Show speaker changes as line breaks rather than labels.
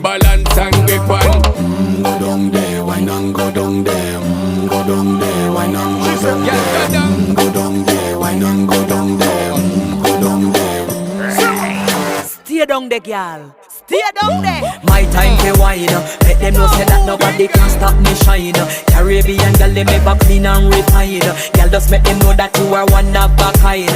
balance and grip on.
Go down there, why not go down there? Go down there, why not go down there? Go down there, why not go down there? Go down there.
Stay down there, girl. Stay down there.
My time to wine. Let them know say that nobody can stop me shine. Caribbean girl, they make back clean and refine. Girl, just make them know that you are one of a kind.